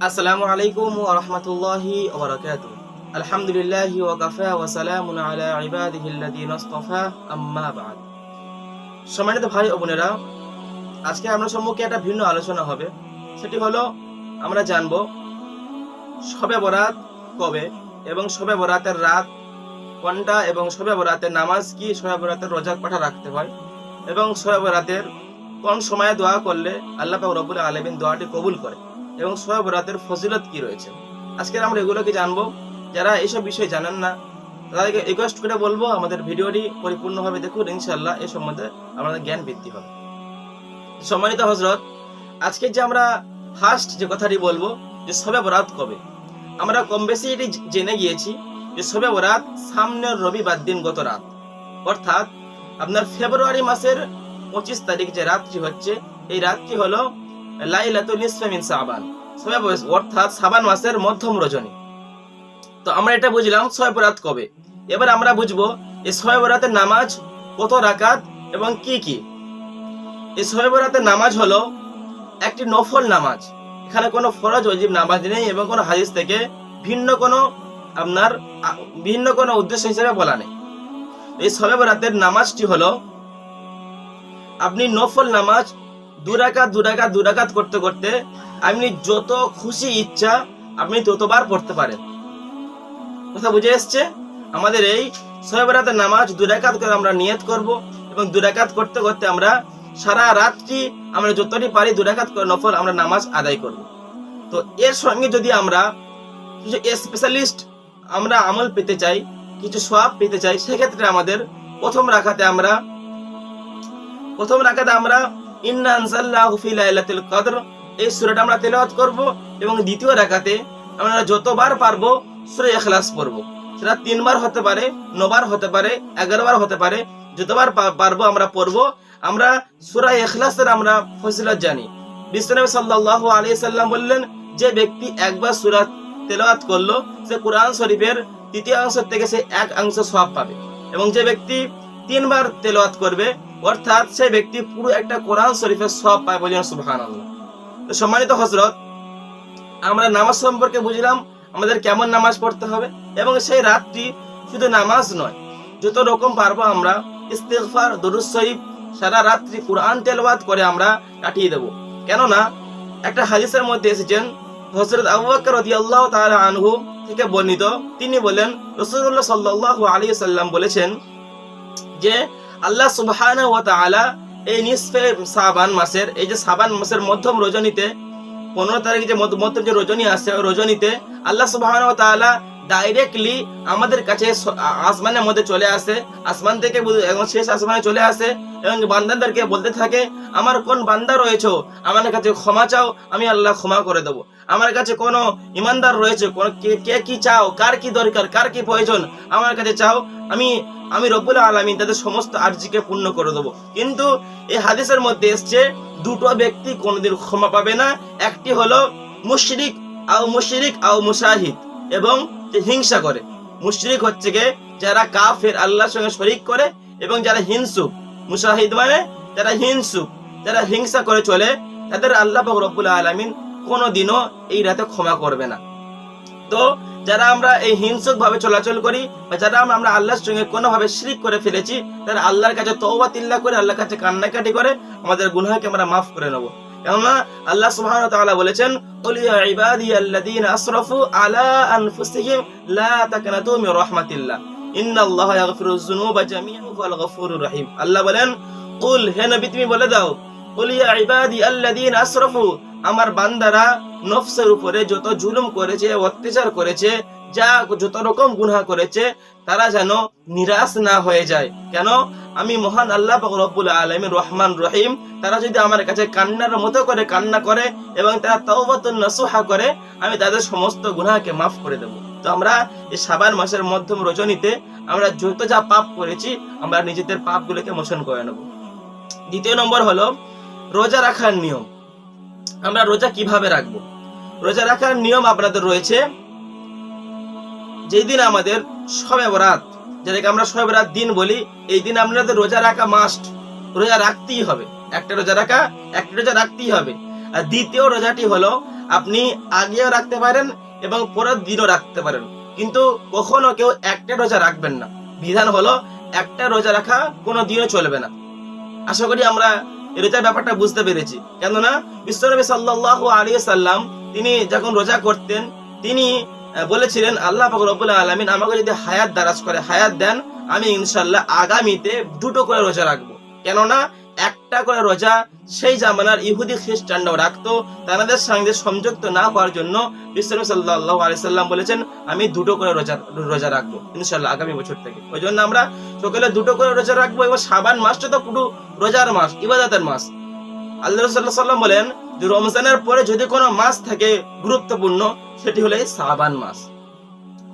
আসসালামু আলাইকুম ওয়া রাহমাতুল্লাহি ওয়া বারাকাতুহু। আলহামদুলিল্লাহি ওয়া কাফা ওয়া সালামুন আলা ইবাদিহিল্লাযীনা ইসতাফা, আম্মা বা'দ। সম্মানিত ভাই ও বোনেরা, আজকে আমরা সম্মুখে একটা ভিন্ন আলোচনা হবে। সেটি হলো আমরা জানব শবে বরাত কবে এবং শবে বরাতের রাত কোনটা এবং শবে বরাতের নামাজ কি, শবে বরাতের রোজা কটা রাখতে হয় এবং শবে বরাতের কোন সময়ে দোয়া করলে আল্লাহ পাক রব্বুল আলামিন দোয়াটি কবুল করে এবং শবে বরাতের ফজিলত কি রয়েছে। আজকে আমরা এগুলোকে জানবো। যারা এইসব বিষয় জানেন না তাদেরকে রিকোয়েস্ট করে বলবো আমাদের ভিডিওটি পরিপূর্ণভাবে দেখুন, ইনশাআল্লাহ এ সম্বন্ধে আমাদের জ্ঞান বৃদ্ধি হবে। সম্মানিত হযরত, আজকে যে আমরা ফার্স্ট যে কথাটি বলবো যে শবে বরাত কবে, আমরা কম বেশি এটি জেনে গিয়েছি যে শবে বরাত সামনের রবিবার দিন গত রাত, অর্থাৎ আপনার ফেব্রুয়ারি মাসের 25 তারিখ যে রাতটি হচ্ছে, এই রাতটি হলো লাইলাতুল নিসফে মিন শাবান, অর্থাৎ শাবান মাসের মধ্যম রজনী। তো আমরা এটা বুঝলাম শবে বরাত কবে। এবার আমরা বুঝবো এই শবে বরাতের নামাজ কত রাকাত এবং কি কি। এই শবে বরাতের নামাজ হলো একটি নফল নামাজ, এখানে কোনো ফরজ ওয়াজিব নামাজ নেই এবং কোনো হাদিস থেকে ভিন্ন কোনো উদ্দেশ্য হিসেবে বলা নেই। এই শবে বরাতের নামাজটি হলো আপনি নফল নামাজ দু রাকাত করতে করতে আপনি যত খুশি ইচ্ছা আপনি ততবার পড়তে পারেন। কথা বুঝে এসছে? আমাদের এই শবে বরাতের নামাজ 2 রাকাত করে আমরা নিয়ত করব এবং 2 রাকাত করতে করতে আমরা সারা রাতটি আমরা যতটি পারি 2 রাকাত করে নফল আমরা নামাজ আদায় করব। তো এর সঙ্গে যদি আমরা কিছু স্পেশালিস্ট আমরা আমল পেতে চাই, কিছু সওয়াব পেতে চাই, সেক্ষেত্রে আমাদের প্রথম রাকাতে আমরা ইন্না আনজালনাহু ফি লাইলাতুল কদর এই সূরাটা আমরা তেলাওয়াত করব এবং দ্বিতীয় রাকাতে আমরা যতবার পারবো সূরা ইখলাস পড়ব। সেটা 3 বার হতে পারে, 9 বার হতে পারে, 11 বার হতে পারে, যতবার পারবো আমরা পড়ব। আমরা সূরা ইখলাসের আমরা ফজিলত জানি। বিশ্বনবী সাল্লাল্লাহু আলাইহি সাল্লাম বললেন, যে ব্যক্তি একবার সূরা তেলাওয়াত করলো সে কুরআন শরীফের 3য় অংশ থেকে সে 1 অংশ সওয়াব পাবে এবং যে ব্যক্তি 3 বার তেলাওয়াত করবে অর্থাৎ সেই ব্যক্তি পুরো একটা কোরআন শরীফের সওয়াব পায়। বলেন সুবহানাল্লাহ। তো সম্মানিত হযরত, আমরা নামাজ সম্পর্কে বুঝলাম আমাদের কেমন নামাজ পড়তে হবে এবং সেই রাতটি শুধু নামাজ নয়, যত রকম পারবো আমরা ইস্তিগফার, দরুদ শরীফ, সারা রাত্রি কুরআন তেলাওয়াত করে আমরা কাটিয়ে দেব। কেননা একটা হাদিসের মধ্যে এসেছেন হযরত আবু বকর রাদিয়াল্লাহু তাআলা আনহু থেকে বর্ণিত, তিনি বলেন রাসূলুল্লাহ সাল্লাল্লাহু আলাইহি সাল্লাম বলেছেন যে আল্লাহ সুবহানাহু ওয়া তাআলা এই নিসফে শাবান মাসের, এই যে শাবান মাসের মধ্যম রজনীতে 15 তারিখ যে মধ্যম যে রজনী আছে, ওই রজনীতে আল্লাহ সুবহানাহু ওয়া তাআলা ডাইরেক্টলি আমাদের কাছে আসমানের মধ্যে চলে আসে, আসমান থেকে এবং শেষ আসমানে চলে আসে এবং বান্দাদেরকে বলতে থাকে, আমার কোন বান্দা রয়েছে আমার কাছে ক্ষমা চাও, আমি আল্লাহ ক্ষমা করে দেবো। আমার কাছে কোন ইমানদার রয়েছে, কোন কে কি চাও, কার কি দরকার, কার কি প্রয়োজন আমার কাছে চাও, আমি রব্বুল আলামিন তাদের সমস্ত আরজিকে পূর্ণ করে দেবো। কিন্তু এই হাদিসের মধ্যে এসছে দুটো ব্যক্তি কোনোদিন ক্ষমা পাবে না। একটি হলো মুশরিক আও মুশাহিদ, এবং যে হিংসা করে। মুশরিক হচ্ছে গে যারা কাফের, আল্লাহর সঙ্গে শরীক করে, এবং যারা হিংসুক। মুশাহিদ মানে যারা হিংসুক, যারা হিংসা করে চলে, তাদের আল্লাহ পাক রব্বুল আলামিন কোনোদিনও এই রাতে ক্ষমা করবে না। তো যারা আমরা এই হিংসুক ভাবে চলাচল করি বা যারা আমরা আল্লাহর সঙ্গে কোনোভাবে শিরক করে ফেলেছি, তারা আল্লাহর কাছে তওবা তিল্লা করে, আল্লাহর কাছে কান্নাকাটি করে আমাদের গুনাহকে আমরা মাফ করে নেব। কেননা আল্লাহ সুবহানাহু ওয়া তাআলা বলেছেন, কুল ইয়া ইবাদিয়াল্লাযীনা আসরাফু আলা আনফুসিহিম লা তাকনাতু মির রাহমাতিল্লাহ ইন্নাল্লাহা ইয়াগফিরুয যুনুবা জামিআন ওয়াল গফুরুর রহিম। আল্লাহ বলেন, কুল, হে নবী তুমি বলে দাও, কুল ইয়া ইবাদিয়াল্লাযীনা আসরাফু, আমার বান্দারা নফসের উপরে যত জুলুম করেছে, অত্যাচার করেছে, যত রকম গুনাহ করেছে, তারা যেন নিরাশ না হয়ে যায়। কেন? আমি মহান আল্লাহ পাক রব্বুল আলামিন রহমান রহিম। তারা যদি আমার কাছে কান্নার মতো করে কান্না করে এবং তারা তাওবাতুন নাসুহা করে, আমি তাদের সমস্ত গুনাহকে মাফ করে দেব। তো আমরা এই শাবান মাসের মধ্যম রজনীতে আমরা যত যা পাপ করেছি আমরা নিজেদের পাপগুলোকে মোচন করে নেব। দ্বিতীয় নম্বর হলো রোজা রাখার নিয়ম। আমরা রোজা কিভাবে রাখবো? রোজা রাখার নিয়ম আপনাদের রয়েছে। যেই দিন আমাদের শবে বরাত, যেটাকে আমরা শবে বরাত দিন বলি, এই দিন আপনাদের রোজা রাখা মাস্ট, রোজা রাখতেই হবে। একটা রোজা রাখতেই হবে। আর দ্বিতীয় রোজাটি হলো আপনি আগেও রাখতে পারেন এবং পরের দিনও রাখতে পারেন, কিন্তু কখনো কেউ একটা রোজা রাখবেন না। বিধান হলো একটা রোজা রাখা কোনো দিনও চলবে না। আশা করি আমরা এই রোজার ব্যাপারটা বুঝতে পেরেছি। কেননা বিশ্বনবী সাল্লাল্লাহু আলাইহি সাল্লাম তিনি যখন রোজা করতেন, তিনি বলেছিলেন, আল্লাহ পাক রব্বুল আলামিন আমাকে যদি হায়াত দারাজ করে, হায়াত দেন, আমি ইনশাআল্লাহ আগামীতে 2টো করে রোজা রাখবো। কেননা একটা করে রোজা সেই জামানার ইহুদি খ্রিস্টানরাও রাখতো, তাদের সঙ্গে সংযুক্ত না হওয়ার জন্য বিশ্বনবী সাল্লাল্লাহু আলাইহি সাল্লাম বলেছেন, আমি 2টো করে রোজা রাখবো ইনশাআল্লাহ আগামী বছর থেকে। ওই জন্য আমরা সকলে 2টো করে রোজা রাখবো। এবং শাবান মাসটা তো পুরো রোজার মাস, ইবাদতের মাস। আল্লাহ রাসূল সাল্লাল্লাহু আলাইহি ওয়াসাল্লাম বলেন যে রমজানের পরে যদি কোনো মাস থাকে গুরুত্বপূর্ণ, সেটি হলো এই শাবান মাস।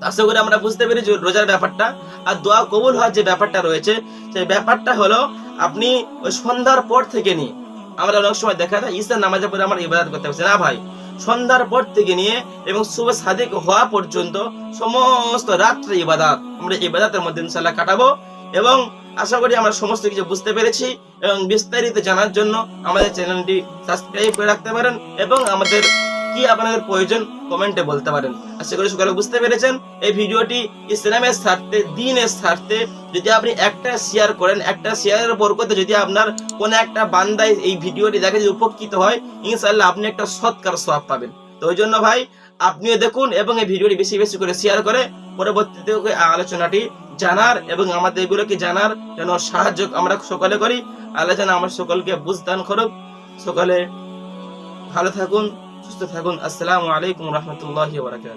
আশা করি আমরা বুঝতে পেরেছি রোজার ব্যাপারটা। আর দোয়া কবুল হওয়ার যে ব্যাপারটা রয়েছে, সেই ব্যাপারটা হলো আপনি ওই সন্ধ্যার পর থেকে নিয়ে, আমরা অনেক সময় দেখা যায় ঈশার নামাজের পরে আমরা ইবাদত করতে পারছি না ভাই, সন্ধ্যার পর থেকে নিয়ে এবং শুভ সাদিক হওয়া পর্যন্ত সমস্ত রাত্রে ইবাদত, আমরা ইবাদতের মধ্যে ইনশাআল্লাহ কাটাবো। এবং আশা করি আমরা সমস্ত কিছু বুঝতে পেরেছি। এবং বিস্তারিত জানার জন্য আমাদের চ্যানেলটি সাবস্ক্রাইব করে রাখতে পারেন এবং আমাদের কি আপনাদের প্রয়োজন কমেন্টে বলতে পারেন। আশা করি সকলে বুঝতে পেরেছেন। এই ভিডিওটি ইসলামের স্বার্থে, দ্বীনের স্বার্থে যদি আপনি একটা শেয়ার করেন, একটা শেয়ারের বরকতে যদি আপনার কোন একটা বান্দায় এই ভিডিওটি দেখে যদি উপকৃত হয়, ইনশাআল্লাহ আপনি একটা সৎকার সওয়াব পাবেন। তো ওই জন্য ভাই আপনিও দেখুন এবং এই ভিডিওটি বেশি বেশি করে শেয়ার করে পরবর্তীতে আলোচনাটি জানার এবং আমাদের এগুলোকে জানার যেন সাহায্য আমরা সকলে করি। আল্লাহ যেন আমার সকলকে বুঝদান করুক। সকলে ভালো থাকুন, সুস্থ থাকুন। আসসালামু আলাইকুম ওয়া রাহমাতুল্লাহি ওয়া বারাকাতুহু।